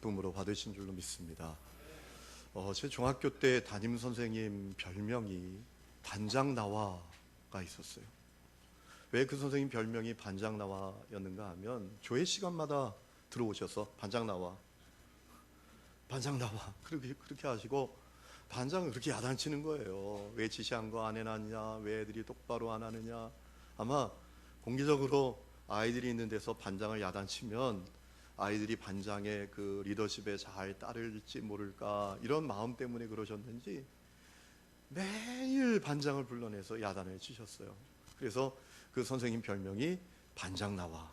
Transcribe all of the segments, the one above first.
기쁨으로 받으신 줄로 믿습니다. 제 중학교 때 담임 선생님 별명이 반장나와가 있었어요. 왜 그 선생님 별명이 반장나와였는가 하면 조회 시간마다 들어오셔서 반장나와 그렇게 하시고 반장을 그렇게 야단치는 거예요. 왜 지시한 거 안 해놨냐, 왜 애들이 똑바로 안 하느냐. 아마 공개적으로 아이들이 있는 데서 반장을 야단치면 아이들이 반장의 그 리더십에 잘 따를지 모를까 이런 마음 때문에 그러셨는지 매일 반장을 불러내서 야단을 치셨어요. 그래서 그 선생님 별명이 반장나와였어요.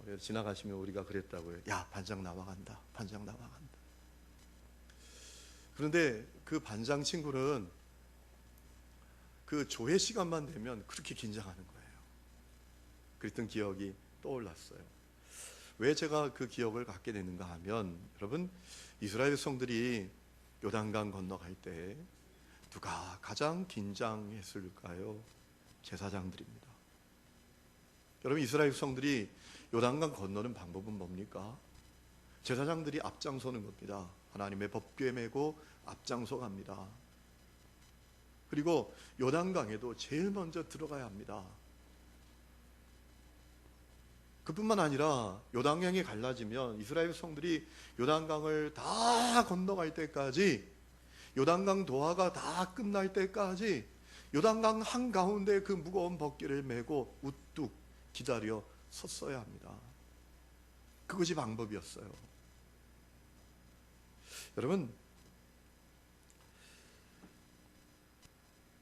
그래서 지나가시면 우리가 그랬다고요. 야, 반장 나와간다. 반장 나와간다. 그런데 그 반장 친구는 그 조회 시간만 되면 그렇게 긴장하는 거예요. 그랬던 기억이 떠올랐어요. 왜 제가 그 기억을 갖게 되는가 하면, 여러분, 이스라엘 백성들이 요단강 건너갈 때 누가 가장 긴장했을까요? 제사장들입니다. 여러분, 이스라엘 백성들이 요단강 건너는 방법은 뭡니까? 제사장들이 앞장서는 겁니다. 하나님의 법궤 메고 앞장서 갑니다. 그리고 요단강에도 제일 먼저 들어가야 합니다. 그뿐만 아니라 요단강이 갈라지면 이스라엘 백성들이 요단강을 다 건너갈 때까지, 요단강 도하가 다 끝날 때까지 요단강 한가운데 그 무거운 법궤를 메고 우뚝 기다려 섰어야 합니다. 그것이 방법이었어요. 여러분,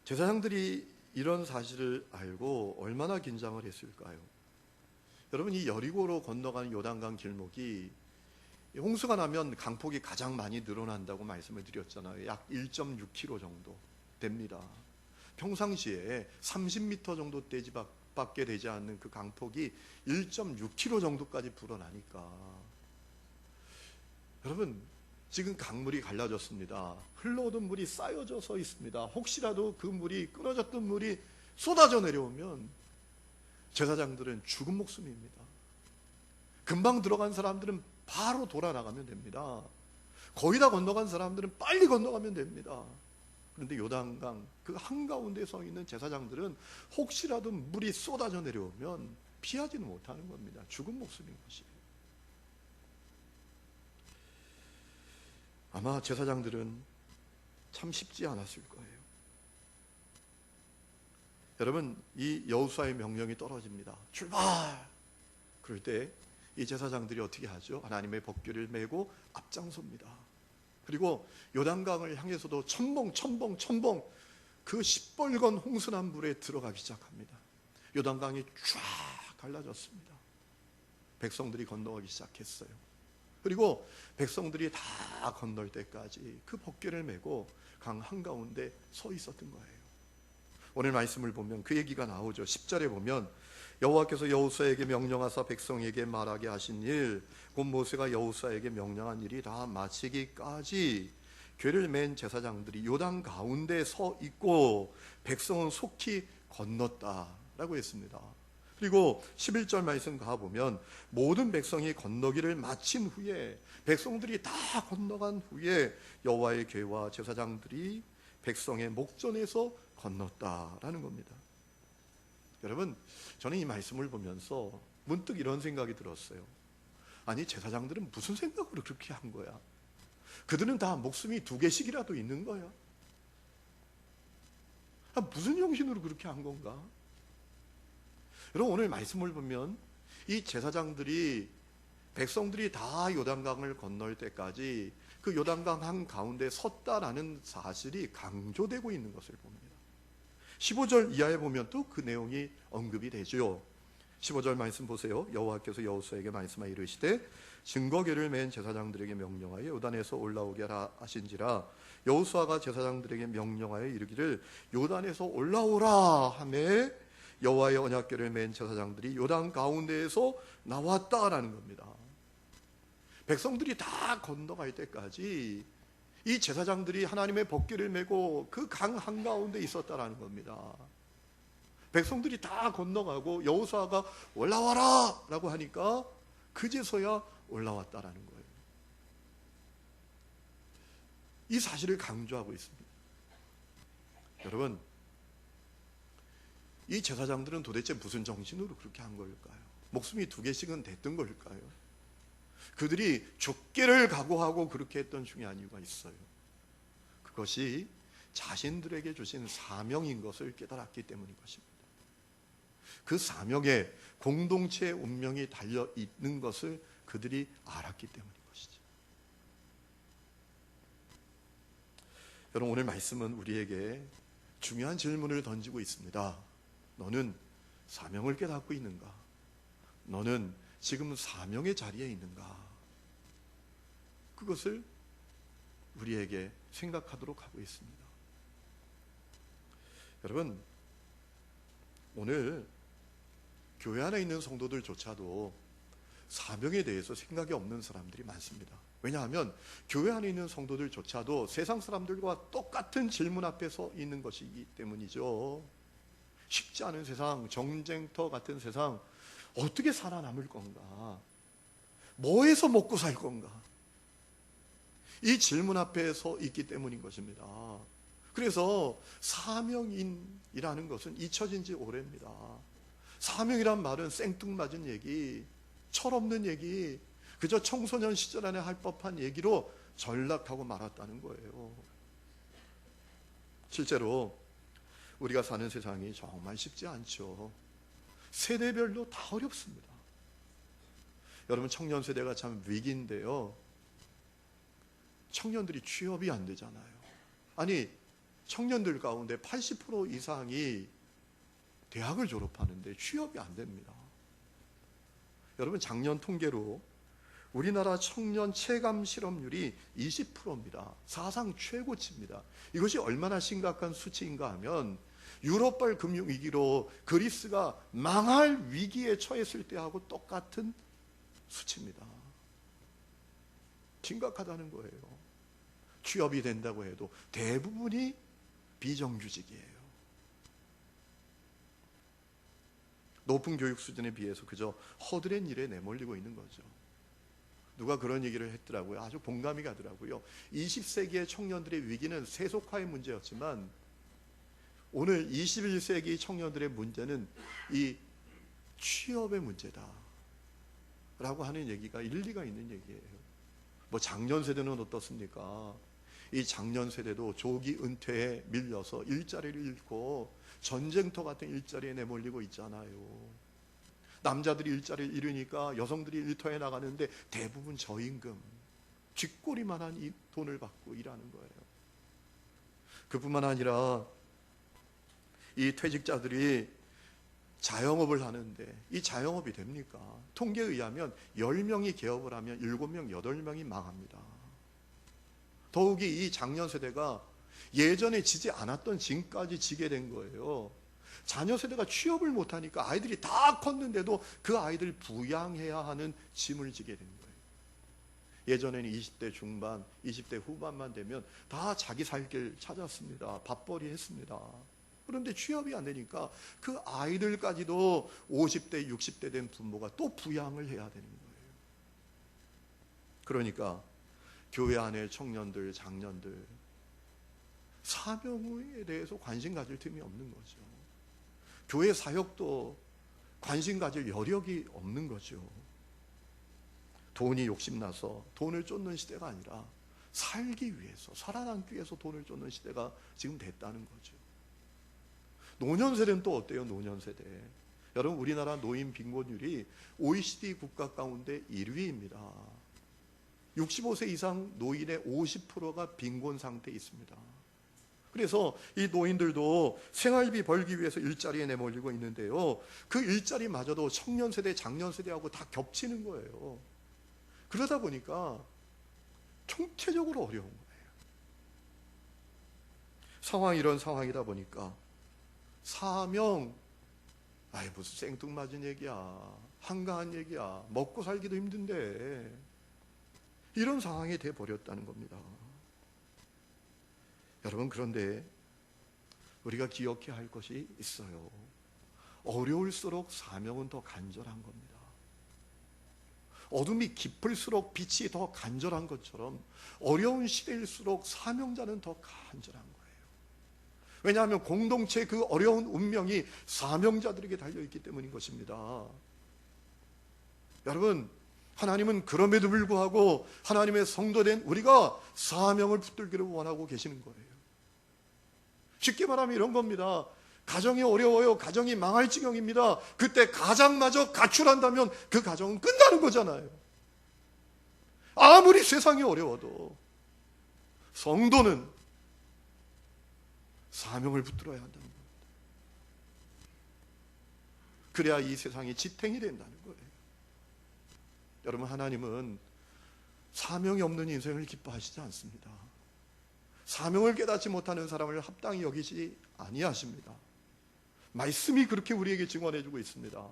제사장들이 이런 사실을 알고 얼마나 긴장을 했을까요? 여러분, 이 여리고로 건너가는 요단강 길목이 홍수가 나면 강폭이 가장 많이 늘어난다고 말씀을 드렸잖아요. 약 1.6km 정도 됩니다. 평상시에 30m 정도 되지밖에 되지 않는 그 강폭이 1.6km 정도까지 불어나니까, 여러분, 지금 강물이 갈라졌습니다. 흘러오던 물이 쌓여져서 있습니다. 혹시라도 그 물이, 끊어졌던 물이 쏟아져 내려오면 제사장들은 죽은 목숨입니다. 금방 들어간 사람들은 바로 돌아 나가면 됩니다. 거의 다 건너간 사람들은 빨리 건너가면 됩니다. 그런데 요단강 그 한가운데 서 있는 제사장들은 혹시라도 물이 쏟아져 내려오면 피하지는 못하는 겁니다. 죽은 목숨인 것이에요. 아마 제사장들은 참 쉽지 않았을 거예요. 여러분, 이 여호수아의 명령이 떨어집니다. 출발! 그럴 때 이 제사장들이 어떻게 하죠? 하나님의 법궤를 메고 앞장섭니다. 그리고 요단강을 향해서도 첨벙 그 시뻘건 홍수난 물에 들어가기 시작합니다. 요단강이 쫙 갈라졌습니다. 백성들이 건너가기 시작했어요. 그리고 백성들이 다 건널 때까지 그 법궤를 메고 강 한가운데 서 있었던 거예요. 오늘 말씀을 보면 그 얘기가 나오죠. 10절에 보면 여호와께서 여호수아에게 명령하사 백성에게 말하게 하신 일, 곧 모세가 여호수아에게 명령한 일이 다 마치기까지 궤를 맨 제사장들이 요단 가운데 서 있고 백성은 속히 건넜다라고 했습니다. 그리고 11절 말씀 가보면 모든 백성이 건너기를 마친 후에, 백성들이 다 건너간 후에 여호와의 궤와 제사장들이 백성의 목전에서 건넜다라는 겁니다. 여러분, 저는 이 말씀을 보면서 문득 이런 생각이 들었어요. 아니, 제사장들은 무슨 생각으로 그렇게 한 거야? 그들은 다 목숨이 2개씩이라도 있는 거야. 무슨 정신으로 그렇게 한 건가? 여러분, 오늘 말씀을 보면 이 제사장들이, 백성들이 다 요단강을 건널 때까지 그 요단강 한가운데 섰다라는 사실이 강조되고 있는 것을 봅니다. 15절 이하에 보면 또 그 내용이 언급이 되죠. 15절 말씀 보세요. 여호와께서 여호수아에게 말씀하여 이르시되 증거궤를 맨 제사장들에게 명령하여 요단에서 올라오게 하라 하신지라. 여호수아가 제사장들에게 명령하여 이르기를 요단에서 올라오라 하매 여호와의 언약궤를 맨 제사장들이 요단 가운데에서 나왔다라는 겁니다. 백성들이 다 건너갈 때까지 이 제사장들이 하나님의 법궤를 메고 그 강 한가운데 있었다라는 겁니다. 백성들이 다 건너가고 여호수아가 올라와라 라고 하니까 그제서야 올라왔다라는 거예요. 이 사실을 강조하고 있습니다. 여러분, 이 제사장들은 도대체 무슨 정신으로 그렇게 한 걸까요? 목숨이 2개씩은 됐던 걸까요? 그들이 죽기를 각오하고 그렇게 했던 중요한 이유가 있어요. 그것이 자신들에게 주신 사명인 것을 깨달았기 때문인 것입니다. 그 사명에 공동체의 운명이 달려 있는 것을 그들이 알았기 때문인 것이죠. 여러분, 오늘 말씀은 우리에게 중요한 질문을 던지고 있습니다. 너는 사명을 깨닫고 있는가? 너는 지금 사명의 자리에 있는가? 그것을 우리에게 생각하도록 하고 있습니다. 여러분, 오늘 교회 안에 있는 성도들조차도 사명에 대해서 생각이 없는 사람들이 많습니다. 왜냐하면 교회 안에 있는 성도들조차도 세상 사람들과 똑같은 질문 앞에 서 있는 것이기 때문이죠. 쉽지 않은 세상, 정쟁터 같은 세상, 어떻게 살아남을 건가? 뭐해서 먹고 살 건가? 이 질문 앞에 서 있기 때문인 것입니다. 그래서 사명인이라는 것은 잊혀진 지 오래입니다. 사명이란 말은 생뚱맞은 얘기, 철없는 얘기, 그저 청소년 시절 안에 할 법한 얘기로 전락하고 말았다는 거예요. 실제로 우리가 사는 세상이 정말 쉽지 않죠. 세대별로 다 어렵습니다. 여러분, 청년 세대가 참 위기인데요. 청년들이 취업이 안 되잖아요. 아니, 청년들 가운데 80% 이상이 대학을 졸업하는데 취업이 안 됩니다. 여러분, 작년 통계로 우리나라 청년 체감 실업률이 20%입니다. 사상 최고치입니다. 이것이 얼마나 심각한 수치인가 하면 유럽발 금융위기로 그리스가 망할 위기에 처했을 때하고 똑같은 수치입니다. 심각하다는 거예요. 취업이 된다고 해도 대부분이 비정규직이에요. 높은 교육 수준에 비해서 그저 허드렛 일에 내몰리고 있는 거죠. 누가 그런 얘기를 했더라고요. 아주 공감이 가더라고요. 20세기의 청년들의 위기는 세속화의 문제였지만 오늘 21세기 청년들의 문제는 이 취업의 문제다 라고 하는 얘기가 일리가 있는 얘기예요. 뭐 작년 세대는 어떻습니까? 이 작년 세대도 조기 은퇴에 밀려서 일자리를 잃고 전쟁터 같은 일자리에 내몰리고 있잖아요. 남자들이 일자리를 잃으니까 여성들이 일터에 나가는데 대부분 저임금, 쥐꼬리만한 이 돈을 받고 일하는 거예요. 그뿐만 아니라 이 퇴직자들이 자영업을 하는데 이 자영업이 됩니까? 통계에 의하면 10명이 개업을 하면 7명, 8명이 망합니다. 더욱이 이 장년 세대가 예전에 지지 않았던 짐까지 지게 된 거예요. 자녀 세대가 취업을 못하니까 아이들이 다 컸는데도 그 아이들 부양해야 하는 짐을 지게 된 거예요. 예전에는 20대 중반, 20대 후반만 되면 다 자기 살 길 찾았습니다. 밥벌이 했습니다. 그런데 취업이 안 되니까 그 아이들까지도 50대, 60대 된 부모가 또 부양을 해야 되는 거예요. 그러니까 교회 안에 청년들, 장년들 사명에 대해서 관심 가질 틈이 없는 거죠. 교회 사역도 관심 가질 여력이 없는 거죠. 돈이 욕심나서 돈을 쫓는 시대가 아니라 살기 위해서, 살아남기 위해서 돈을 쫓는 시대가 지금 됐다는 거죠. 노년 세대는 또 어때요? 노년 세대. 여러분, 우리나라 노인 빈곤율이 OECD 국가 가운데 1위입니다. 65세 이상 노인의 50%가 빈곤 상태에 있습니다. 그래서 이 노인들도 생활비 벌기 위해서 일자리에 내몰리고 있는데요. 그 일자리마저도 청년 세대, 장년 세대하고 다 겹치는 거예요. 그러다 보니까 총체적으로 어려운 거예요. 상황이 이런 상황이다 보니까 사명, 아이 무슨 생뚱맞은 얘기야, 한가한 얘기야, 먹고 살기도 힘든데 이런 상황이 돼버렸다는 겁니다. 여러분, 그런데 우리가 기억해야 할 것이 있어요. 어려울수록 사명은 더 간절한 겁니다. 어둠이 깊을수록 빛이 더 간절한 것처럼 어려운 시대일수록 사명자는 더 간절한 거예요. 왜냐하면 공동체 그 어려운 운명이 사명자들에게 달려있기 때문인 것입니다. 여러분, 하나님은 그럼에도 불구하고 하나님의 성도된 우리가 사명을 붙들기를 원하고 계시는 거예요. 쉽게 말하면 이런 겁니다. 가정이 어려워요. 가정이 망할 지경입니다. 그때 가장마저 가출한다면 그 가정은 끝나는 거잖아요. 아무리 세상이 어려워도 성도는 사명을 붙들어야 한다는 겁니다. 그래야 이 세상이 지탱이 된다는 거예요. 여러분, 하나님은 사명이 없는 인생을 기뻐하시지 않습니다. 사명을 깨닫지 못하는 사람을 합당히 여기지 아니하십니다. 말씀이 그렇게 우리에게 증언해주고 있습니다.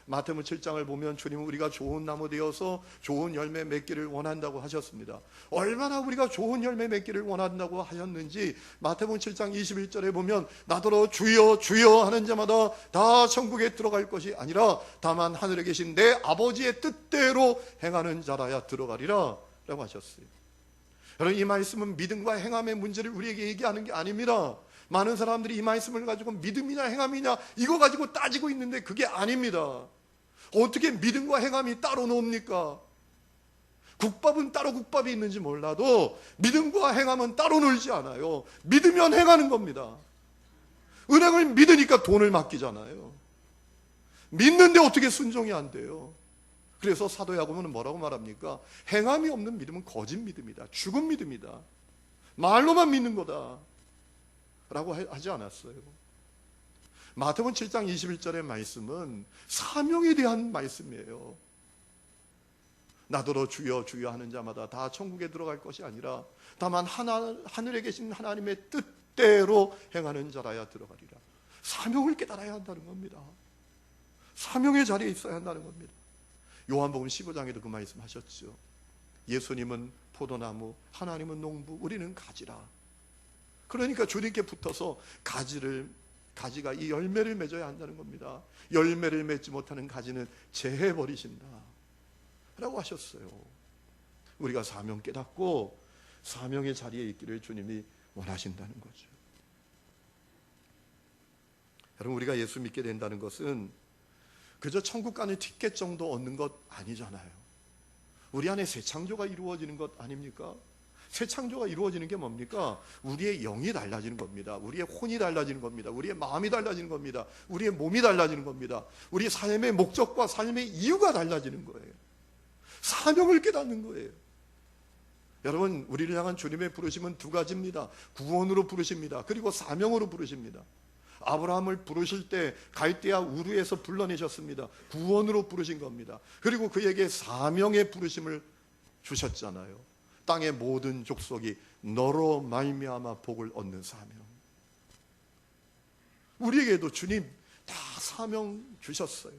마태복음 7장을 보면 주님은 우리가 좋은 나무 되어서 좋은 열매 맺기를 원한다고 하셨습니다. 얼마나 우리가 좋은 열매 맺기를 원한다고 하셨는지 마태복음 7장 21절에 보면 나더러 주여 주여 하는 자마다 다 천국에 들어갈 것이 아니라 다만 하늘에 계신 내 아버지의 뜻대로 행하는 자라야 들어가리라 라고 하셨어요. 여러분, 이 말씀은 믿음과 행함의 문제를 우리에게 얘기하는 게 아닙니다. 많은 사람들이 이 말씀을 가지고 믿음이냐 행함이냐 이거 가지고 따지고 있는데 그게 아닙니다. 어떻게 믿음과 행함이 따로 놉니까? 국밥은 따로 국밥이 있는지 몰라도 믿음과 행함은 따로 놀지 않아요. 믿으면 행하는 겁니다. 은행을 믿으니까 돈을 맡기잖아요. 믿는데 어떻게 순종이 안 돼요? 그래서 사도 야고보는 뭐라고 말합니까? 행함이 없는 믿음은 거짓 믿음이다. 죽은 믿음이다. 말로만 믿는 거다 라고 하지 않았어요. 마태복음 7장 21절의 말씀은 사명에 대한 말씀이에요. 나더러 주여 주여 하는 자마다 다 천국에 들어갈 것이 아니라 다만 하늘에 계신 하나님의 뜻대로 행하는 자라야 들어가리라. 사명을 깨달아야 한다는 겁니다. 사명의 자리에 있어야 한다는 겁니다. 요한복음 15장에도 그 말씀 하셨죠. 예수님은 포도나무, 하나님은 농부, 우리는 가지라. 그러니까 주님께 붙어서 가지가 이 열매를 맺어야 한다는 겁니다. 열매를 맺지 못하는 가지는 제해버리신다 라고 하셨어요. 우리가 사명 깨닫고 사명의 자리에 있기를 주님이 원하신다는 거죠. 여러분, 우리가 예수 믿게 된다는 것은 그저 천국 가는 티켓 정도 얻는 것 아니잖아요. 우리 안에 새 창조가 이루어지는 것 아닙니까? 새 창조가 이루어지는 게 뭡니까? 우리의 영이 달라지는 겁니다. 우리의 혼이 달라지는 겁니다. 우리의 마음이 달라지는 겁니다. 우리의 몸이 달라지는 겁니다. 우리의 삶의 목적과 삶의 이유가 달라지는 거예요. 사명을 깨닫는 거예요. 여러분, 우리를 향한 주님의 부르심은 두 가지입니다. 구원으로 부르십니다. 그리고 사명으로 부르십니다. 아브라함을 부르실 때 갈대아 우르에서 불러내셨습니다. 구원으로 부르신 겁니다. 그리고 그에게 사명의 부르심을 주셨잖아요. 땅의 모든 족속이 너로 말미암아 복을 얻는 사명. 우리에게도 주님 다 사명 주셨어요.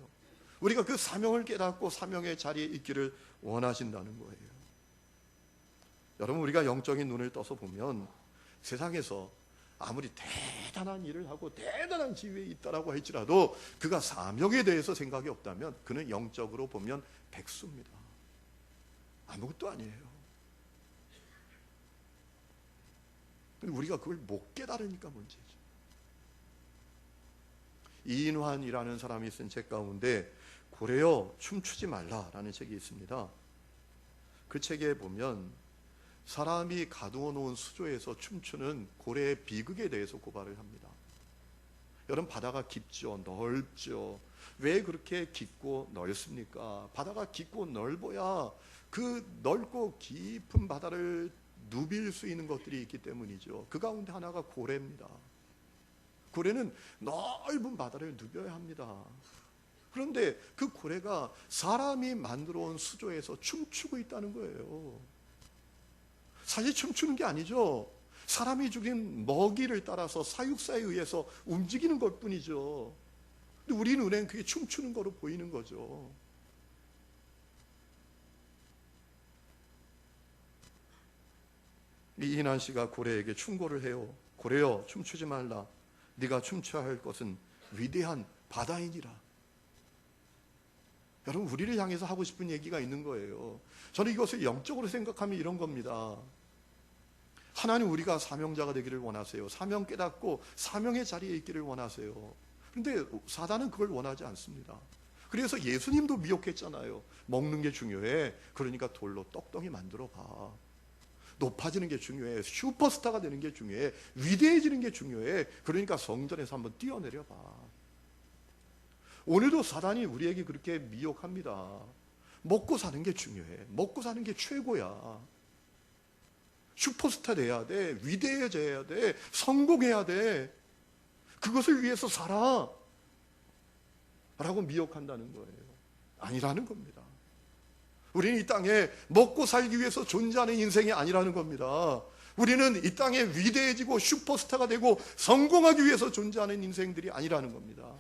우리가 그 사명을 깨닫고 사명의 자리에 있기를 원하신다는 거예요. 여러분, 우리가 영적인 눈을 떠서 보면 세상에서 아무리 대단한 일을 하고 대단한 지위에 있다라고 할지라도 그가 사명에 대해서 생각이 없다면 그는 영적으로 보면 백수입니다. 아무것도 아니에요. 근데 우리가 그걸 못 깨달으니까 문제죠. 이인환이라는 사람이 쓴 책 가운데 고래여 춤추지 말라라는 책이 있습니다. 그 책에 보면 사람이 가두어 놓은 수조에서 춤추는 고래의 비극에 대해서 고발을 합니다. 여러분, 바다가 깊죠, 넓죠. 왜 그렇게 깊고 넓습니까? 바다가 깊고 넓어야 그 넓고 깊은 바다를 누빌 수 있는 것들이 있기 때문이죠. 그 가운데 하나가 고래입니다. 고래는 넓은 바다를 누벼야 합니다. 그런데 그 고래가 사람이 만들어 온 수조에서 춤추고 있다는 거예요. 사실 춤추는 게 아니죠. 사람이 죽인 먹이를 따라서 사육사에 의해서 움직이는 것 뿐이죠. 근데 우리 눈엔 그게 춤추는 거로 보이는 거죠. 이인환 씨가 고래에게 충고를 해요. 고래여 춤추지 말라. 네가 춤춰야 할 것은 위대한 바다이니라. 여러분, 우리를 향해서 하고 싶은 얘기가 있는 거예요. 저는 이것을 영적으로 생각하면 이런 겁니다. 하나님, 우리가 사명자가 되기를 원하세요. 사명 깨닫고 사명의 자리에 있기를 원하세요. 그런데 사단은 그걸 원하지 않습니다. 그래서 예수님도 미혹했잖아요. 먹는 게 중요해. 그러니까 돌로 떡덩이 만들어 봐. 높아지는 게 중요해. 슈퍼스타가 되는 게 중요해. 위대해지는 게 중요해. 그러니까 성전에서 한번 뛰어내려 봐. 오늘도 사단이 우리에게 그렇게 미혹합니다. 먹고 사는 게 중요해. 먹고 사는 게 최고야. 슈퍼스타 돼야 돼. 위대해져야 돼. 성공해야 돼. 그것을 위해서 살아. 라고 미혹한다는 거예요. 아니라는 겁니다. 우리는 이 땅에 먹고 살기 위해서 존재하는 인생이 아니라는 겁니다. 우리는 이 땅에 위대해지고 슈퍼스타가 되고 성공하기 위해서 존재하는 인생들이 아니라는 겁니다.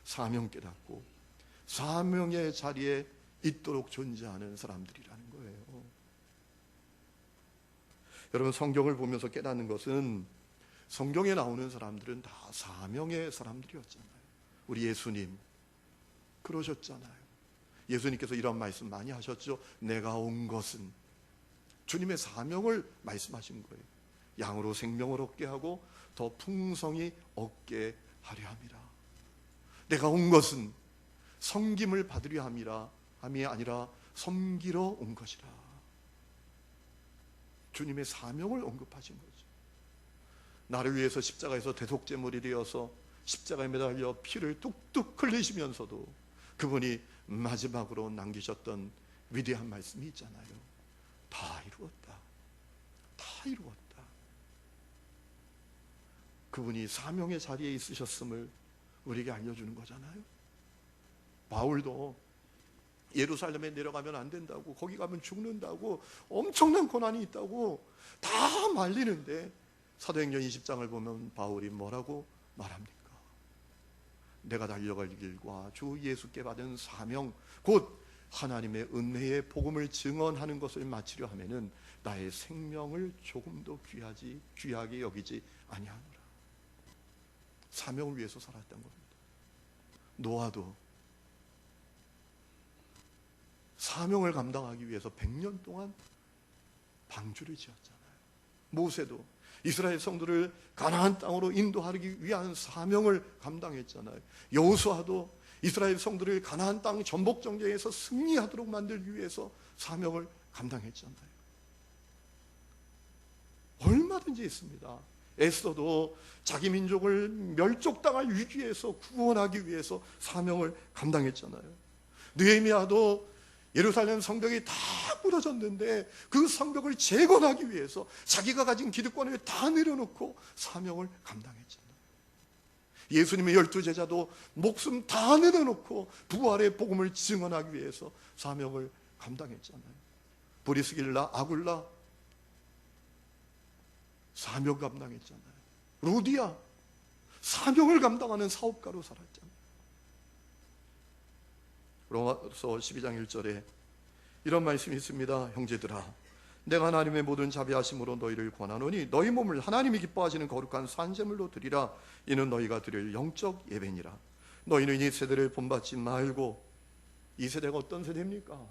사명 깨닫고 사명의 자리에 있도록 존재하는 사람들이라는 거예요. 여러분, 성경을 보면서 깨닫는 것은 성경에 나오는 사람들은 다 사명의 사람들이었잖아요. 우리 예수님 그러셨잖아요. 예수님께서 이런 말씀 많이 하셨죠. 내가 온 것은, 주님의 사명을 말씀하신 거예요. 양으로 생명을 얻게 하고 더 풍성히 얻게 하려 함이라. 내가 온 것은 섬김을 받으려 함이 아니라 섬기러 온 것이라. 주님의 사명을 언급하신 거죠. 나를 위해서 십자가에서 대속제물이 되어서 십자가에 매달려 피를 뚝뚝 흘리시면서도 그분이 마지막으로 남기셨던 위대한 말씀이 있잖아요. 다 이루었다. 다 이루었다. 그분이 사명의 자리에 있으셨음을 우리에게 알려주는 거잖아요. 바울도 예루살렘에 내려가면 안 된다고, 거기 가면 죽는다고, 엄청난 고난이 있다고 다 말리는데 사도행전 20장을 보면 바울이 뭐라고 말합니까? 내가 달려갈 길과 주 예수께 받은 사명, 곧 하나님의 은혜의 복음을 증언하는 것을 마치려 하면은 나의 생명을 조금도 귀하게 여기지 아니하노라. 사명을 위해서 살았던 겁니다. 노아도 사명을 감당하기 위해서 100년 동안 방주를 지었잖아요. 모세도 이스라엘 성도를 가나안 땅으로 인도하기 위한 사명을 감당했잖아요. 여호수아도 이스라엘 성도를 가나안 땅 전복 전쟁에서 승리하도록 만들기 위해서 사명을 감당했잖아요. 얼마든지 있습니다. 에스더도 자기 민족을 멸족당할 위기에서 구원하기 위해서 사명을 감당했잖아요. 느헤미야도 예루살렘 성벽이 다 무너졌는데 그 성벽을 재건하기 위해서 자기가 가진 기득권을 다 내려놓고 사명을 감당했잖아요. 예수님의 12제자도 목숨 다 내려놓고 부활의 복음을 증언하기 위해서 사명을 감당했잖아요. 브리스길라, 아굴라 사명 감당했잖아요. 루디아 사명을 감당하는 사업가로 살았잖아요. 로마서 12장 1절에 이런 말씀이 있습니다. 형제들아, 내가 하나님의 모든 자비하심으로 너희를 권하노니 너희 몸을 하나님이 기뻐하시는 거룩한 산제물로 드리라. 이는 너희가 드릴 영적 예배니라. 너희는 이 세대를 본받지 말고. 이 세대가 어떤 세대입니까?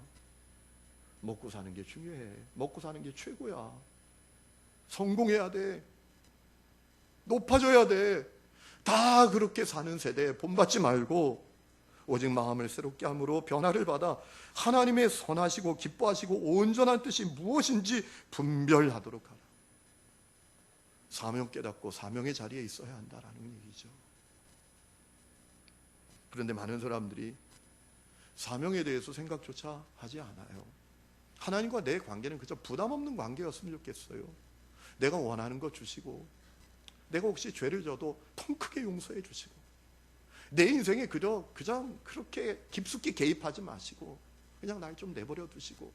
먹고 사는 게 중요해. 먹고 사는 게 최고야. 성공해야 돼. 높아져야 돼. 다 그렇게 사는 세대에 본받지 말고 오직 마음을 새롭게 함으로 변화를 받아 하나님의 선하시고 기뻐하시고 온전한 뜻이 무엇인지 분별하도록 하라. 사명 깨닫고 사명의 자리에 있어야 한다라는 얘기죠. 그런데 많은 사람들이 사명에 대해서 생각조차 하지 않아요. 하나님과 내 관계는 그저 부담 없는 관계였으면 좋겠어요. 내가 원하는 것 주시고, 내가 혹시 죄를 져도 통 크게 용서해 주시고, 내 인생에 그냥 그렇게 깊숙이 개입하지 마시고 그냥 날 좀 내버려 두시고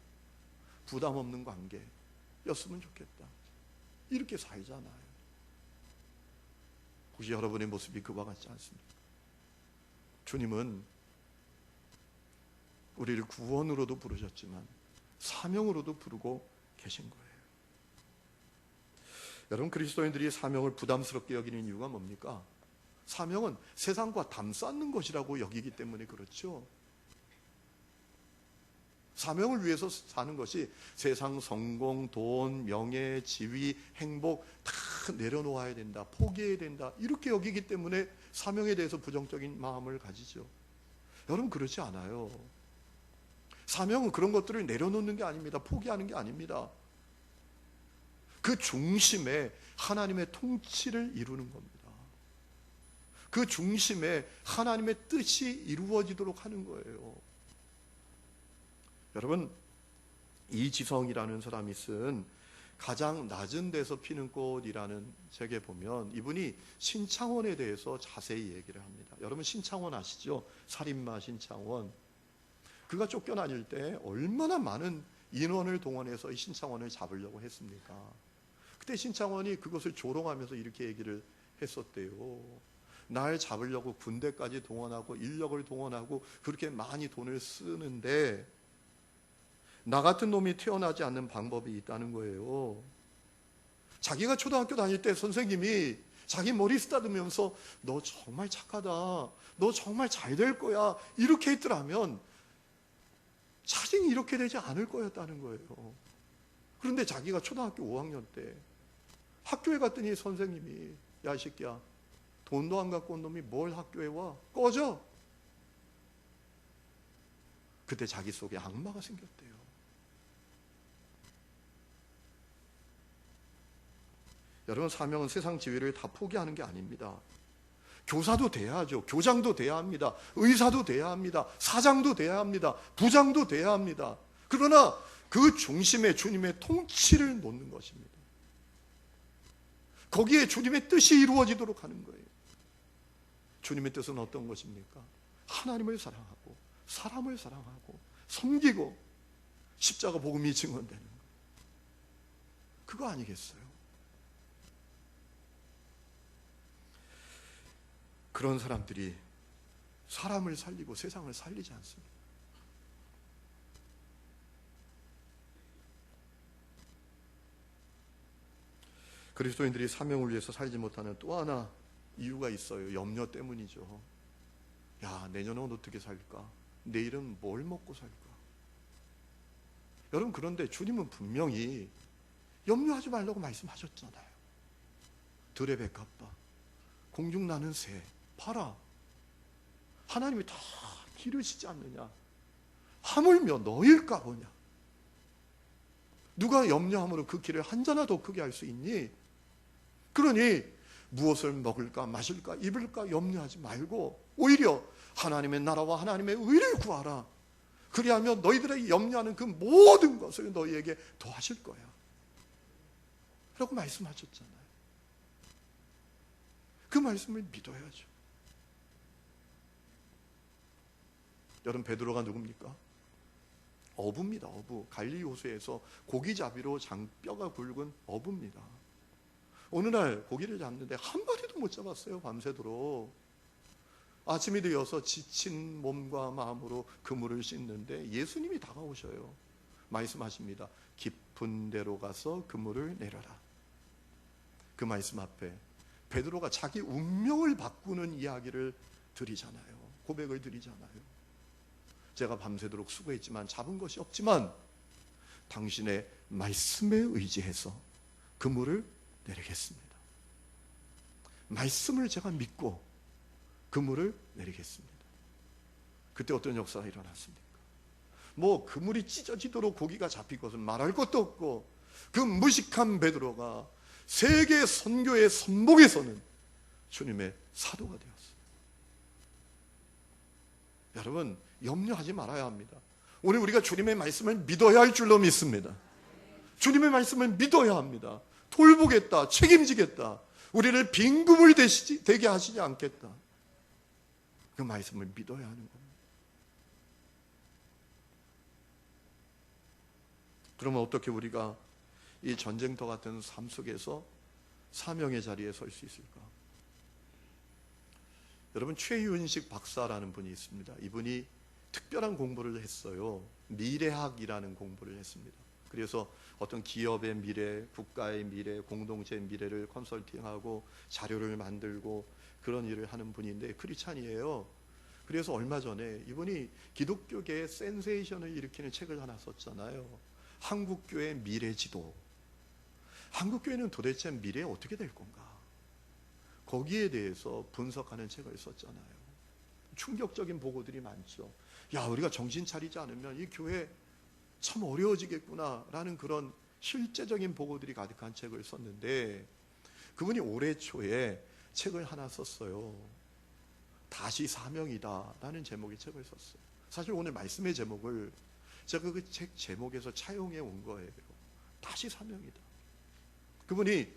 부담 없는 관계였으면 좋겠다. 이렇게 살잖아요. 혹시 여러분의 모습이 그와 같지 않습니까? 주님은 우리를 구원으로도 부르셨지만 사명으로도 부르고 계신 거예요. 여러분, 그리스도인들이 사명을 부담스럽게 여기는 이유가 뭡니까? 사명은 세상과 담쌓는 것이라고 여기기 때문에 그렇죠. 사명을 위해서 사는 것이 세상 성공, 돈, 명예, 지위, 행복 다 내려놓아야 된다, 포기해야 된다, 이렇게 여기기 때문에 사명에 대해서 부정적인 마음을 가지죠. 여러분, 그렇지 않아요. 사명은 그런 것들을 내려놓는 게 아닙니다. 포기하는 게 아닙니다. 그 중심에 하나님의 통치를 이루는 겁니다. 그 중심에 하나님의 뜻이 이루어지도록 하는 거예요. 여러분, 이지성이라는 사람이 쓴 가장 낮은 데서 피는 꽃이라는 책에 보면 이분이 신창원에 대해서 자세히 얘기를 합니다. 여러분, 신창원 아시죠? 살인마 신창원. 그가 쫓겨다닐 때 얼마나 많은 인원을 동원해서 이 신창원을 잡으려고 했습니까? 그때 신창원이 그것을 조롱하면서 이렇게 얘기를 했었대요. 날 잡으려고 군대까지 동원하고 인력을 동원하고 그렇게 많이 돈을 쓰는데 나 같은 놈이 태어나지 않는 방법이 있다는 거예요. 자기가 초등학교 다닐 때 선생님이 자기 머리 쓰다듬으면서 너 정말 착하다, 너 정말 잘 될 거야, 이렇게 했더라면 자신이 이렇게 되지 않을 거였다는 거예요. 그런데 자기가 초등학교 5학년 때 학교에 갔더니 선생님이 야, 이 새끼야, 돈도 안 갖고 온 놈이 뭘 학교에 와? 꺼져! 그때 자기 속에 악마가 생겼대요. 여러분, 사명은 세상 지위를 다 포기하는 게 아닙니다. 교사도 돼야죠. 교장도 돼야 합니다. 의사도 돼야 합니다. 사장도 돼야 합니다. 부장도 돼야 합니다. 그러나 그 중심에 주님의 통치를 놓는 것입니다. 거기에 주님의 뜻이 이루어지도록 하는 거예요. 주님의 뜻은 어떤 것입니까? 하나님을 사랑하고 사람을 사랑하고 섬기고 십자가 복음이 증언되는 거. 그거 아니겠어요? 그런 사람들이 사람을 살리고 세상을 살리지 않습니다. 그리스도인들이 사명을 위해서 살지 못하는 또 하나 이유가 있어요. 염려 때문이죠. 야, 내년은 어떻게 살까? 내일은 뭘 먹고 살까? 여러분, 그런데 주님은 분명히 염려하지 말라고 말씀하셨잖아요. 들의 백합과 공중 나는 새 봐라. 하나님이 다 기르시지 않느냐? 하물며 너일까 보냐? 누가 염려함으로 그 길을 한자나 더 크게 할 수 있니? 그러니 무엇을 먹을까 마실까 입을까 염려하지 말고 오히려 하나님의 나라와 하나님의 의를 구하라. 그리하면 너희들의 염려하는 그 모든 것을 너희에게 더하실 거야 라고 말씀하셨잖아요. 그 말씀을 믿어야죠. 여러분, 베드로가 누굽니까? 어부입니다. 어부. 갈릴리 호수에서 고기잡이로 장뼈가 굵은 어부입니다. 어느 날 고기를 잡는데 한 마리도 못 잡았어요. 밤새도록. 아침이 되어서 지친 몸과 마음으로 그물을 씻는데 예수님이 다가오셔요. 말씀하십니다. 깊은 데로 가서 그물을 내려라. 그 말씀 앞에 베드로가 자기 운명을 바꾸는 이야기를 드리잖아요. 고백을 드리잖아요. 제가 밤새도록 수고했지만 잡은 것이 없지만 당신의 말씀에 의지해서 그물을 내리겠습니다. 말씀을 제가 믿고 그물을 내리겠습니다. 그때 어떤 역사가 일어났습니까? 뭐 그물이 찢어지도록 고기가 잡힐 것은 말할 것도 없고 그 무식한 베드로가 세계 선교의 선봉에서는 주님의 사도가 되었어요. 여러분, 염려하지 말아야 합니다. 오늘 우리가 주님의 말씀을 믿어야 할 줄로 믿습니다. 주님의 말씀을 믿어야 합니다. 돌보겠다, 책임지겠다, 우리를 빈금을 되게 하시지 않겠다. 그 말씀을 믿어야 하는 겁니다. 그러면 어떻게 우리가 이 전쟁터 같은 삶 속에서 사명의 자리에 설 수 있을까? 여러분, 최윤식 박사라는 분이 있습니다. 이분이 특별한 공부를 했어요. 미래학이라는 공부를 했습니다. 그래서 어떤 기업의 미래, 국가의 미래, 공동체의 미래를 컨설팅하고 자료를 만들고 그런 일을 하는 분인데 크리스찬이에요. 그래서 얼마 전에 이분이 기독교계의 센세이션을 일으키는 책을 하나 썼잖아요. 한국교회 미래지도. 한국교회는 도대체 미래에 어떻게 될 건가? 거기에 대해서 분석하는 책을 썼잖아요. 충격적인 보고들이 많죠. 야, 우리가 정신 차리지 않으면 이 교회 참 어려워지겠구나라는 그런 실제적인 보고들이 가득한 책을 썼는데, 그분이 올해 초에 책을 하나 썼어요. 다시 사명이다라는 제목의 책을 썼어요. 사실 오늘 말씀의 제목을 제가 그 책 제목에서 차용해 온 거예요. 다시 사명이다. 그분이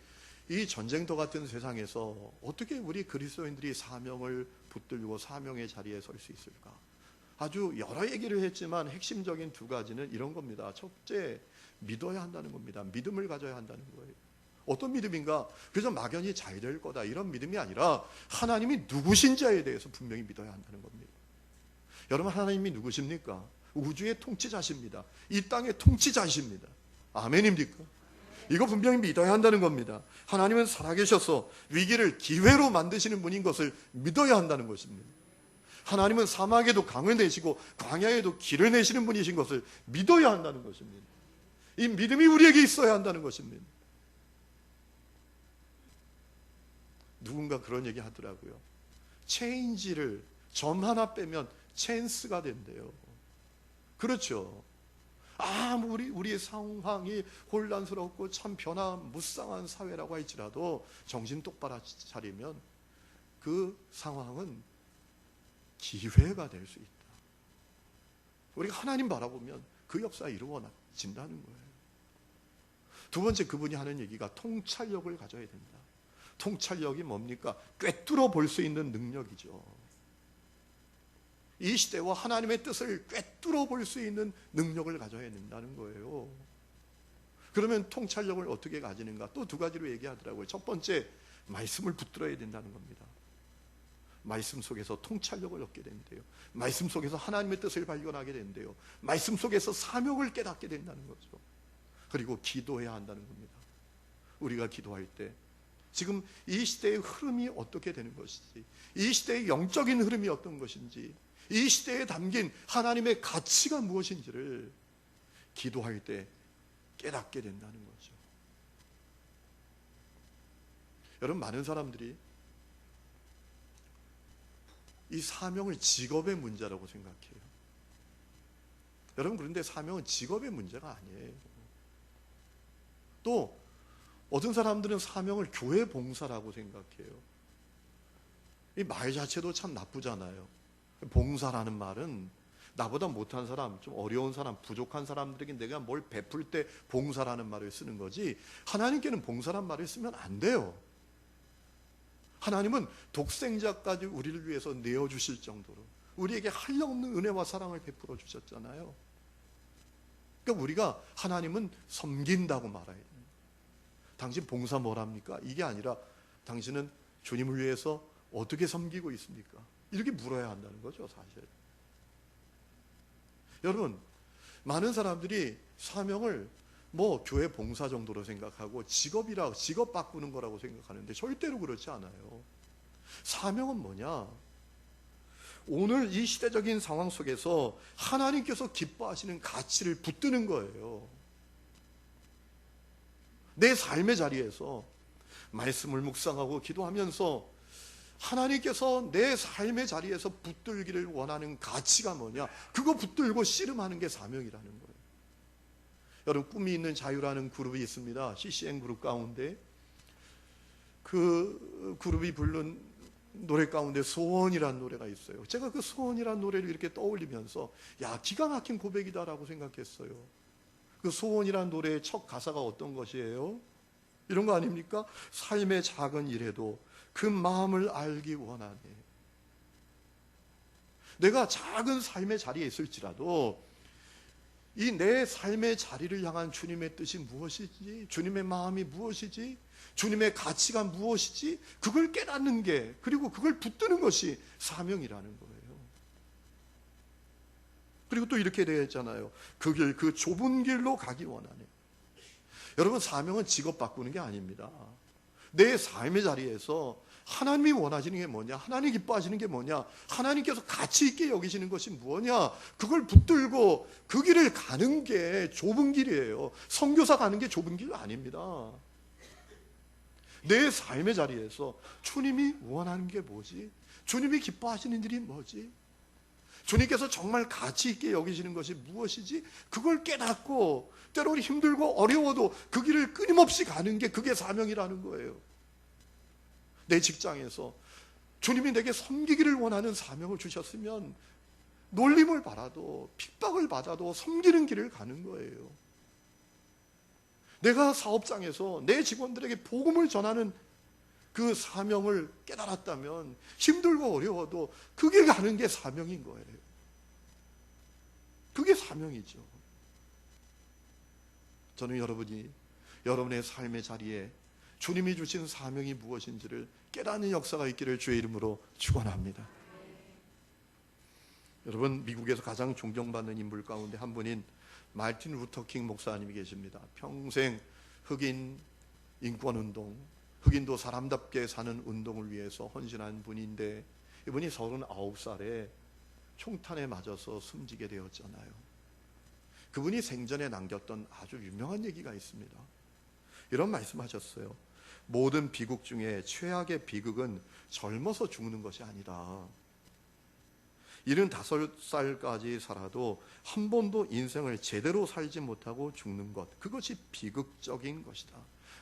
이 전쟁터 같은 세상에서 어떻게 우리 그리스도인들이 사명을 붙들고 사명의 자리에 설 수 있을까? 아주 여러 얘기를 했지만 핵심적인 두 가지는 이런 겁니다. 첫째, 믿어야 한다는 겁니다. 믿음을 가져야 한다는 거예요. 어떤 믿음인가? 그래서 막연히 잘 될 거다 이런 믿음이 아니라 하나님이 누구신지에 대해서 분명히 믿어야 한다는 겁니다. 여러분, 하나님이 누구십니까? 우주의 통치자십니다. 이 땅의 통치자십니다. 아멘입니까? 이거 분명히 믿어야 한다는 겁니다. 하나님은 살아계셔서 위기를 기회로 만드시는 분인 것을 믿어야 한다는 것입니다. 하나님은 사막에도 강을 내시고 광야에도 길을 내시는 분이신 것을 믿어야 한다는 것입니다. 이 믿음이 우리에게 있어야 한다는 것입니다. 누군가 그런 얘기 하더라고요. 체인지를 점 하나 빼면 찬스가 된대요. 그렇죠. 아무리 우리의 상황이 혼란스럽고 참 변화무쌍한 사회라고 할지라도 정신 똑바로 차리면 그 상황은 기회가 될 수 있다. 우리가 하나님 바라보면 그 역사가 이루어진다는 거예요. 두 번째, 그분이 하는 얘기가 통찰력을 가져야 된다. 통찰력이 뭡니까? 꿰뚫어 볼 수 있는 능력이죠. 이 시대와 하나님의 뜻을 꿰뚫어 볼 수 있는 능력을 가져야 된다는 거예요. 그러면 통찰력을 어떻게 가지는가? 또 두 가지로 얘기하더라고요. 첫 번째, 말씀을 붙들어야 된다는 겁니다. 말씀 속에서 통찰력을 얻게 된대요. 말씀 속에서 하나님의 뜻을 발견하게 된대요. 말씀 속에서 사명을 깨닫게 된다는 거죠. 그리고 기도해야 한다는 겁니다. 우리가 기도할 때 지금 이 시대의 흐름이 어떻게 되는 것인지, 이 시대의 영적인 흐름이 어떤 것인지, 이 시대에 담긴 하나님의 가치가 무엇인지를 기도할 때 깨닫게 된다는 거죠. 여러분, 많은 사람들이 이 사명을 직업의 문제라고 생각해요. 여러분, 그런데 사명은 직업의 문제가 아니에요. 또 어떤 사람들은 사명을 교회 봉사라고 생각해요. 이 말 자체도 참 나쁘잖아요. 봉사라는 말은 나보다 못한 사람, 좀 어려운 사람, 부족한 사람들에게 내가 뭘 베풀 때 봉사라는 말을 쓰는 거지, 하나님께는 봉사란 말을 쓰면 안 돼요. 하나님은 독생자까지 우리를 위해서 내어주실 정도로 우리에게 한량없는 은혜와 사랑을 베풀어 주셨잖아요. 그러니까 우리가 하나님은 섬긴다고 말해야 돼요. 당신 봉사 뭘 합니까? 이게 아니라 당신은 주님을 위해서 어떻게 섬기고 있습니까? 이렇게 물어야 한다는 거죠, 사실. 여러분, 많은 사람들이 사명을 교회 봉사 정도로 생각하고 직업 바꾸는 거라고 생각하는데 절대로 그렇지 않아요. 사명은 뭐냐? 오늘 이 시대적인 상황 속에서 하나님께서 기뻐하시는 가치를 붙드는 거예요. 내 삶의 자리에서 말씀을 묵상하고 기도하면서 하나님께서 내 삶의 자리에서 붙들기를 원하는 가치가 뭐냐? 그거 붙들고 씨름하는 게 사명이라는 거예요. 여러분, 꿈이 있는 자유라는 그룹이 있습니다. CCM 그룹 가운데 그 그룹이 부른 노래 가운데 소원이라는 노래가 있어요. 제가 그 소원이라는 노래를 이렇게 떠올리면서 기가 막힌 고백이다라고 생각했어요. 그 소원이라는 노래의 첫 가사가 어떤 것이에요? 이런 거 아닙니까? 삶의 작은 일에도 그 마음을 알기 원하네. 내가 작은 삶의 자리에 있을지라도 이 내 삶의 자리를 향한 주님의 뜻이 무엇이지? 주님의 마음이 무엇이지? 주님의 가치가 무엇이지? 그걸 깨닫는 게, 그리고 그걸 붙드는 것이 사명이라는 거예요. 그리고 또 이렇게 되어 있잖아요. 그 길, 그 좁은 길로 가기 원하네. 여러분, 사명은 직업 바꾸는 게 아닙니다. 내 삶의 자리에서 하나님이 원하시는 게 뭐냐? 하나님이 기뻐하시는 게 뭐냐? 하나님께서 가치 있게 여기시는 것이 뭐냐? 그걸 붙들고 그 길을 가는 게 좁은 길이에요. 선교사 가는 게 좁은 길 아닙니다. 내 삶의 자리에서 주님이 원하는 게 뭐지? 주님이 기뻐하시는 일이 뭐지? 주님께서 정말 가치 있게 여기시는 것이 무엇이지? 그걸 깨닫고 때로는 힘들고 어려워도 그 길을 끊임없이 가는 게 그게 사명이라는 거예요. 내 직장에서 주님이 내게 섬기기를 원하는 사명을 주셨으면 놀림을 받아도 핍박을 받아도 섬기는 길을 가는 거예요. 내가 사업장에서 내 직원들에게 복음을 전하는 그 사명을 깨달았다면 힘들고 어려워도 그게 가는 게 사명인 거예요. 그게 사명이죠. 저는 여러분이 여러분의 삶의 자리에 주님이 주신 사명이 무엇인지를 깨닫는 역사가 있기를 주의 이름으로 축원합니다. 여러분, 미국에서 가장 존경받는 인물 가운데 한 분인 마틴 루터킹 목사님이 계십니다. 평생 흑인 인권운동, 흑인도 사람답게 사는 운동을 위해서 헌신한 분인데 이분이 39살에 총탄에 맞아서 숨지게 되었잖아요. 그분이 생전에 남겼던 아주 유명한 얘기가 있습니다. 이런 말씀하셨어요. 모든 비극 중에 최악의 비극은 젊어서 죽는 것이 아니다. 75살까지 살아도 한 번도 인생을 제대로 살지 못하고 죽는 것, 그것이 비극적인 것이다.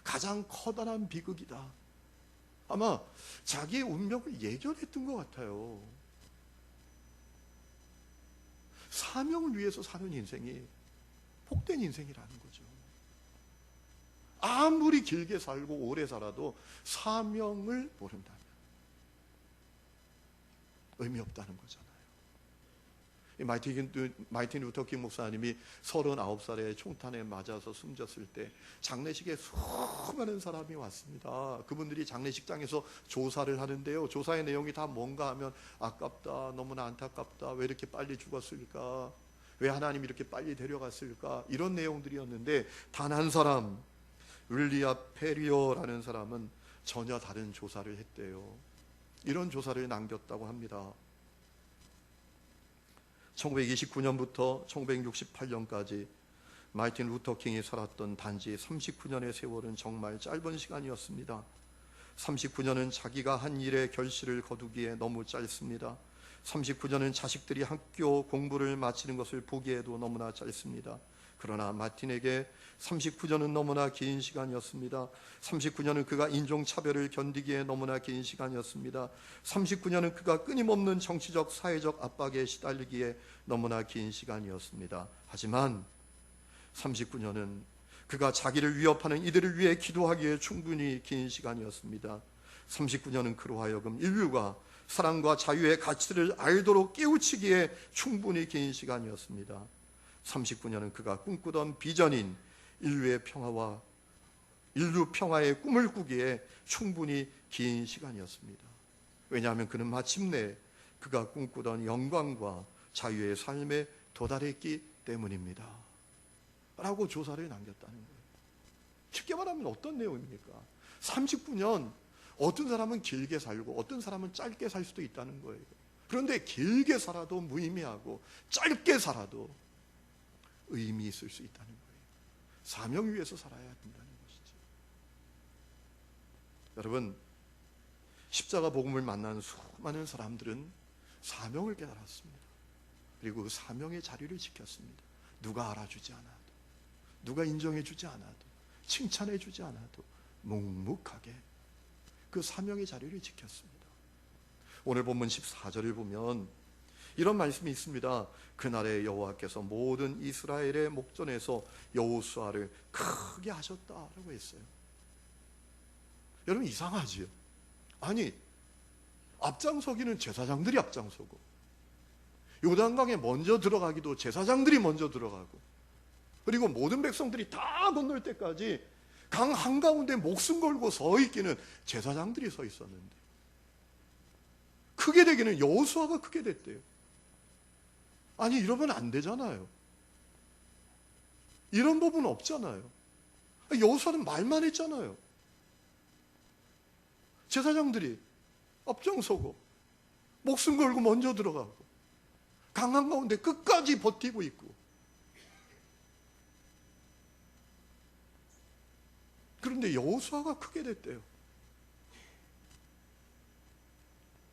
가장 커다란 비극이다. 아마 자기의 운명을 예견했던 것 같아요. 사명을 위해서 사는 인생이 복된 인생이라는 거죠. 아무리 길게 살고 오래 살아도 사명을 모른다면 의미 없다는 거잖아요. 마틴 루터킹 목사님이 39살에 총탄에 맞아서 숨졌을 때 장례식에 수많은 사람이 왔습니다. 그분들이 장례식장에서 조사를 하는데요. 조사의 내용이 다 뭔가 하면 아깝다, 너무나 안타깝다, 왜 이렇게 빨리 죽었을까, 왜 하나님이 이렇게 빨리 데려갔을까, 이런 내용들이었는데 단 한 사람, 윌리아 페리어라는 사람은 전혀 다른 조사를 했대요. 이런 조사를 남겼다고 합니다. 1929년부터 1968년까지 마틴 루터킹이 살았던 단지 39년의 세월은 정말 짧은 시간이었습니다. 39년은 자기가 한 일의 결실을 거두기에 너무 짧습니다. 39년은 자식들이 학교 공부를 마치는 것을 보기에도 너무나 짧습니다. 그러나 마틴에게 39년은 너무나 긴 시간이었습니다. 39년은 그가 인종차별을 견디기에 너무나 긴 시간이었습니다. 39년은 그가 끊임없는 정치적, 사회적 압박에 시달리기에 너무나 긴 시간이었습니다. 하지만 39년은 그가 자기를 위협하는 이들을 위해 기도하기에 충분히 긴 시간이었습니다. 39년은 그로 하여금 인류가 사랑과 자유의 가치를 알도록 깨우치기에 충분히 긴 시간이었습니다. 39년은 그가 꿈꾸던 비전인 인류 평화의 꿈을 꾸기에 충분히 긴 시간이었습니다. 왜냐하면 그는 마침내 그가 꿈꾸던 영광과 자유의 삶에 도달했기 때문입니다. 라고 조사를 남겼다는 거예요. 쉽게 말하면 어떤 내용입니까? 39년, 어떤 사람은 길게 살고 어떤 사람은 짧게 살 수도 있다는 거예요. 그런데 길게 살아도 무의미하고 짧게 살아도 의미 있을 수 있다는 거예요. 사명 위해서 살아야 된다는 것이죠. 여러분, 십자가 복음을 만난 수많은 사람들은 사명을 깨달았습니다. 그리고 그 사명의 자리를 지켰습니다. 누가 알아주지 않아도, 누가 인정해주지 않아도, 칭찬해주지 않아도 묵묵하게 그 사명의 자리를 지켰습니다. 오늘 본문 14절을 보면 이런 말씀이 있습니다. 그날에 여호와께서 모든 이스라엘의 목전에서 여호수아를 크게 하셨다라고 했어요. 여러분, 이상하지요? 아니, 앞장서기는 제사장들이 앞장서고 요단강에 먼저 들어가기도 제사장들이 먼저 들어가고, 그리고 모든 백성들이 다 건널 때까지 강 한가운데 목숨 걸고 서 있기는 제사장들이 서 있었는데 크게 되기는 여호수아가 크게 됐대요. 아니, 이러면 안 되잖아요. 이런 법은 없잖아요. 여호수아는 말만 했잖아요. 제사장들이 앞장서고 목숨 걸고 먼저 들어가고 강한 가운데 끝까지 버티고 있고, 그런데 여호수아가 크게 됐대요.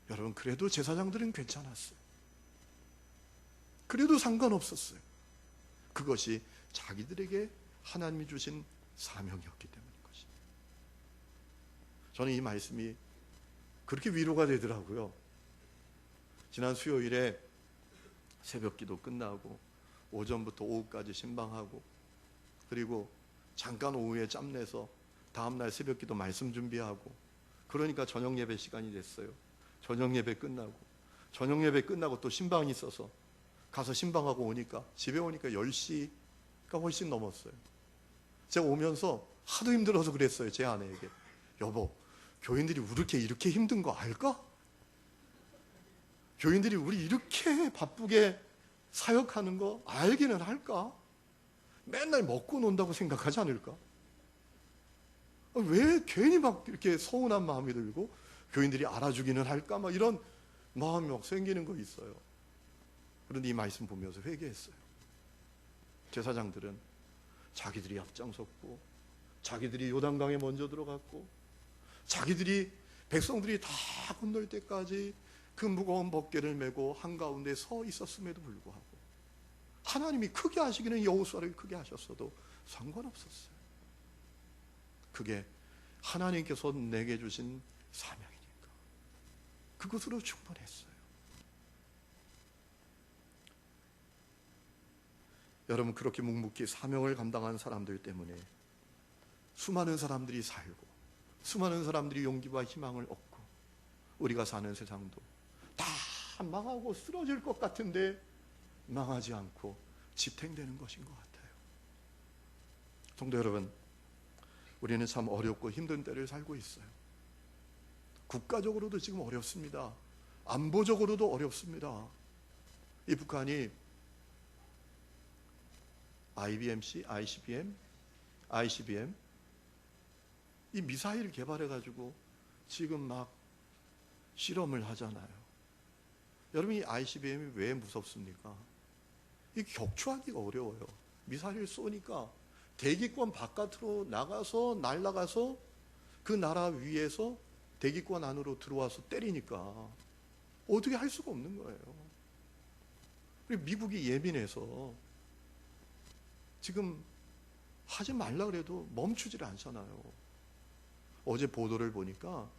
여러분, 그래도 제사장들은 괜찮았어요. 그래도 상관없었어요. 그것이 자기들에게 하나님이 주신 사명이었기 때문인 것입니다. 저는 이 말씀이 그렇게 위로가 되더라고요. 지난 수요일에 새벽기도 끝나고 오전부터 오후까지 신방하고, 그리고 잠깐 오후에 짬내서 다음날 새벽기도 말씀 준비하고, 그러니까 저녁 예배 시간이 됐어요. 저녁 예배 끝나고 또 신방이 있어서 가서 신방하고 오니까, 집에 오니까 10시가 훨씬 넘었어요. 제가 오면서 하도 힘들어서 그랬어요. 제 아내에게, 여보, 교인들이 이렇게 힘든 거 알까? 교인들이 우리 이렇게 바쁘게 사역하는 거 알기는 할까? 맨날 먹고 논다고 생각하지 않을까? 왜 괜히 막 이렇게 서운한 마음이 들고 교인들이 알아주기는 할까? 막 이런 마음이 막 생기는 거 있어요. 그런데 이 말씀 보면서 회개했어요. 제사장들은 자기들이 앞장섰고, 자기들이 요단강에 먼저 들어갔고, 자기들이 백성들이 다 건널 때까지 그 무거운 법궤를 메고 한가운데 서 있었음에도 불구하고 하나님이 크게 하시기는 여호수아를 크게 하셨어도 상관없었어요. 그게 하나님께서 내게 주신 사명이니까 그것으로 충분했어요. 여러분, 그렇게 묵묵히 사명을 감당한 사람들 때문에 수많은 사람들이 살고, 수많은 사람들이 용기와 희망을 얻고, 우리가 사는 세상도 다 망하고 쓰러질 것 같은데 망하지 않고 지탱되는 것인 것 같아요. 성도 여러분, 우리는 참 어렵고 힘든 때를 살고 있어요. 국가적으로도 지금 어렵습니다. 안보적으로도 어렵습니다. 이 북한이 ICBM 이 미사일을 개발해가지고 지금 막 실험을 하잖아요. 여러분, 이 ICBM이 왜 무섭습니까? 이 격추하기가 어려워요. 미사일을 쏘니까 대기권 바깥으로 나가서 날아가서 그 나라 위에서 대기권 안으로 들어와서 때리니까 어떻게 할 수가 없는 거예요. 그리고 미국이 예민해서 지금 하지 말라 그래도 멈추질 않잖아요. 어제 보도를 보니까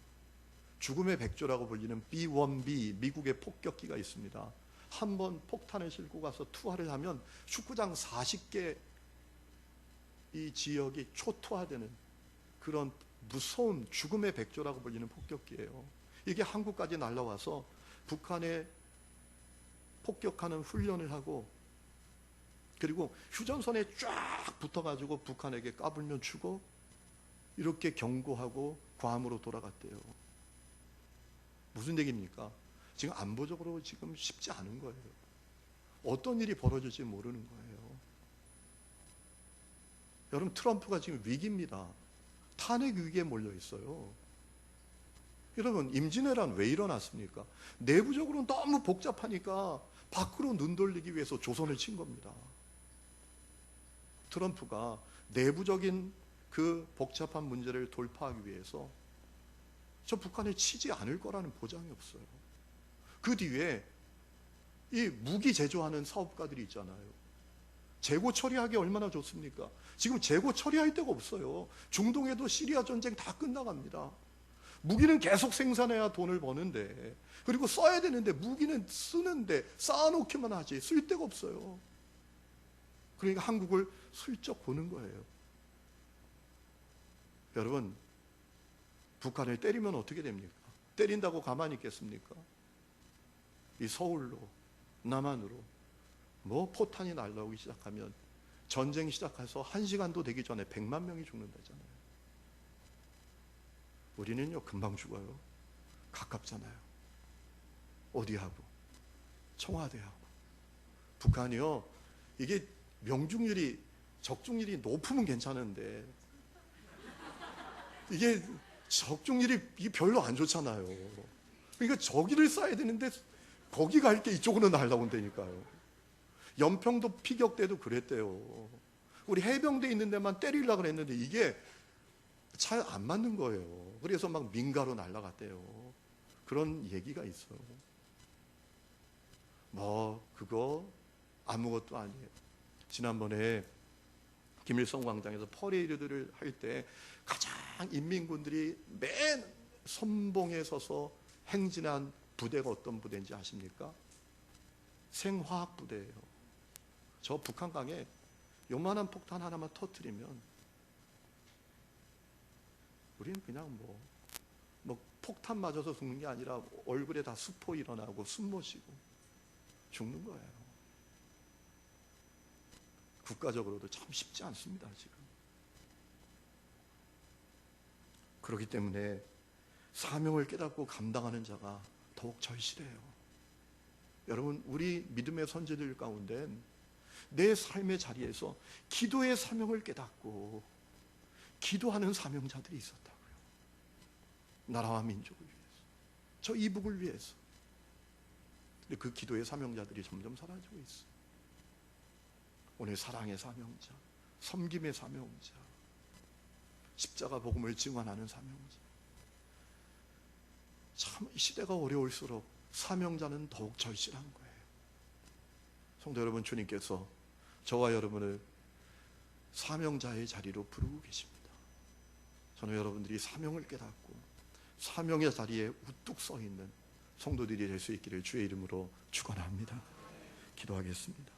죽음의 백조라고 불리는 B-1B 미국의 폭격기가 있습니다. 한번 폭탄을 싣고 가서 투하를 하면 축구장 40개 이 지역이 초토화되는 그런 무서운 죽음의 백조라고 불리는 폭격기예요. 이게 한국까지 날라와서 북한에 폭격하는 훈련을 하고, 그리고 휴전선에 쫙 붙어가지고 북한에게 까불면 죽어, 이렇게 경고하고 괌으로 돌아갔대요. 무슨 얘기입니까? 지금 안보적으로 지금 쉽지 않은 거예요. 어떤 일이 벌어질지 모르는 거예요. 여러분, 트럼프가 지금 위기입니다. 탄핵 위기에 몰려 있어요. 여러분, 임진왜란 왜 일어났습니까? 내부적으로 너무 복잡하니까 밖으로 눈 돌리기 위해서 조선을 친 겁니다. 트럼프가 내부적인 그 복잡한 문제를 돌파하기 위해서 저 북한을 치지 않을 거라는 보장이 없어요. 그 뒤에 이 무기 제조하는 사업가들이 있잖아요. 재고 처리하기 얼마나 좋습니까? 지금 재고 처리할 데가 없어요. 중동에도 시리아 전쟁 다 끝나갑니다. 무기는 계속 생산해야 돈을 버는데, 그리고 써야 되는데 무기는 쓰는데 쌓아놓기만 하지 쓸 데가 없어요. 그러니까 한국을 슬쩍 보는 거예요. 여러분, 북한을 때리면 어떻게 됩니까? 때린다고 가만히 있겠습니까? 이 서울로, 남한으로 뭐 포탄이 날라오기 시작하면 전쟁 시작해서 1시간도 되기 전에 100만 명이 죽는다잖아요. 우리는요, 금방 죽어요. 가깝잖아요. 어디하고? 청와대하고. 북한이요, 이게 명중률이, 적중률이 높으면 괜찮은데 이게 적중률이 별로 안 좋잖아요. 그러니까 저기를 쏴야 되는데 거기 갈 게 이쪽으로 날라온다니까요. 연평도 피격 때도 그랬대요. 우리 해병대 있는 데만 때리려고 그랬는데 이게 잘 안 맞는 거예요. 그래서 막 민가로 날아갔대요. 그런 얘기가 있어요. 뭐 그거 아무것도 아니에요. 지난번에 김일성 광장에서 퍼레이드를 할 때 가장 인민군들이 맨 선봉에 서서 행진한 부대가 어떤 부대인지 아십니까? 생화학 부대예요. 저 북한강에 요만한 폭탄 하나만 터뜨리면 우리는 그냥 뭐 폭탄 맞아서 죽는 게 아니라 얼굴에 다 수포 일어나고 숨 못 쉬고 죽는 거예요. 국가적으로도 참 쉽지 않습니다, 지금. 그렇기 때문에 사명을 깨닫고 감당하는 자가 더욱 절실해요. 여러분, 우리 믿음의 선지들 가운데 내 삶의 자리에서 기도의 사명을 깨닫고 기도하는 사명자들이 있었다고요. 나라와 민족을 위해서, 저 이북을 위해서. 근데 그 기도의 사명자들이 점점 사라지고 있어요. 오늘 사랑의 사명자, 섬김의 사명자, 십자가 복음을 증언하는 사명자. 참 시대가 어려울수록 사명자는 더욱 절실한 거예요. 성도 여러분, 주님께서 저와 여러분을 사명자의 자리로 부르고 계십니다. 저는 여러분들이 사명을 깨닫고 사명의 자리에 우뚝 서 있는 성도들이 될 수 있기를 주의 이름으로 축원합니다. 기도하겠습니다.